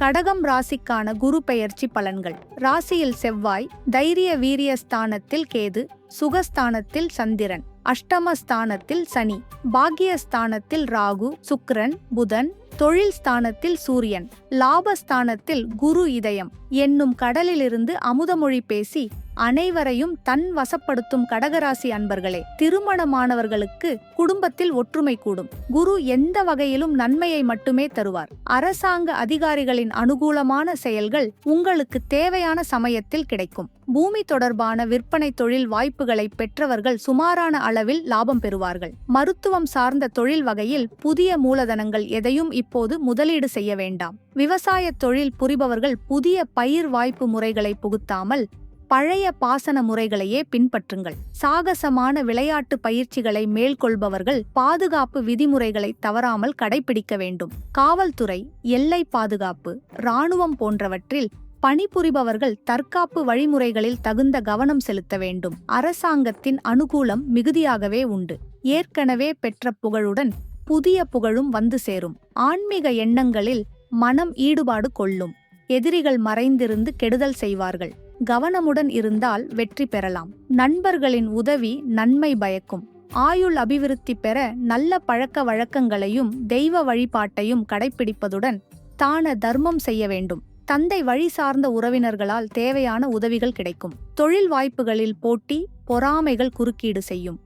கடகம் ராசிக்கான குரு பெயர்ச்சி பலன்கள். ராசியில் செவ்வாய், தைரிய வீரிய ஸ்தானத்தில் கேது, சுகஸ்தானத்தில் சந்திரன், அஷ்டமஸ்தானத்தில் சனி, பாக்கியஸ்தானத்தில் ராகு, சுக்கிரன், புதன், தொழில் ஸ்தானத்தில் சூரியன், லாபஸ்தானத்தில் குரு இதயம் என்னும் கடலிலிருந்து அமுதமொழி பேசி அனைவரையும் தன் வசப்படுத்தும் கடகராசி அன்பர்களே, திருமணமானவர்களுக்கு குடும்பத்தில் ஒற்றுமை கூடும். குரு எந்த வகையிலும் நன்மையை மட்டுமே தருவார். அரசாங்க அதிகாரிகளின் அனுகூலமான செயல்கள் உங்களுக்கு தேவையான சமயத்தில் கிடைக்கும். பூமி தொடர்பான விற்பனை தொழில் வாய்ப்புகளை பெற்றவர்கள் சுமாரான அளவில் லாபம் பெறுவார்கள். மருத்துவம் சார்ந்த தொழில் வகையில் புதிய மூலதனங்கள் எதையும் இப்போது முதலீடு செய்ய வேண்டாம். விவசாய தொழில் புரிபவர்கள் புதிய பயிர் வாய்ப்பு முறைகளை புகுத்தாமல் பழைய பாசன முறைகளையே பின்பற்றுங்கள். சாகசமான விளையாட்டு பயிற்சிகளை மேற்கொள்பவர்கள் பாதுகாப்பு விதிமுறைகளை தவறாமல் கடைபிடிக்க வேண்டும். காவல்துறை, எல்லை பாதுகாப்பு, இராணுவம் போன்றவற்றில் பணிபுரிபவர்கள் தற்காப்பு வழிமுறைகளில் தகுந்த கவனம் செலுத்த வேண்டும். அரசாங்கத்தின் அனுகூலம் மிகுதியாகவே உண்டு. ஏற்கனவே பெற்ற புகழுடன் புதிய புகழும் வந்து சேரும். ஆன்மீக எண்ணங்களில் மனம் ஈடுபாடு கொள்ளும். எதிரிகள் மறைந்திருந்து கெடுதல் செய்வார்கள். கவனமுடன் இருந்தால் வெற்றி பெறலாம். நண்பர்களின் உதவி நன்மை பயக்கும். ஆயுள் அபிவிருத்தி பெற நல்ல பழக்க வழக்கங்களையும் தெய்வ வழிபாட்டையும் கடைபிடிப்பதுடன் தான தர்மம் செய்ய வேண்டும். தந்தை வழி சார்ந்த உறவினர்களால் தேவையான உதவிகள் கிடைக்கும். தொழில் வாய்ப்புகளில் போட்டி, பொறாமைகள் குறுக்கீடு செய்யும்.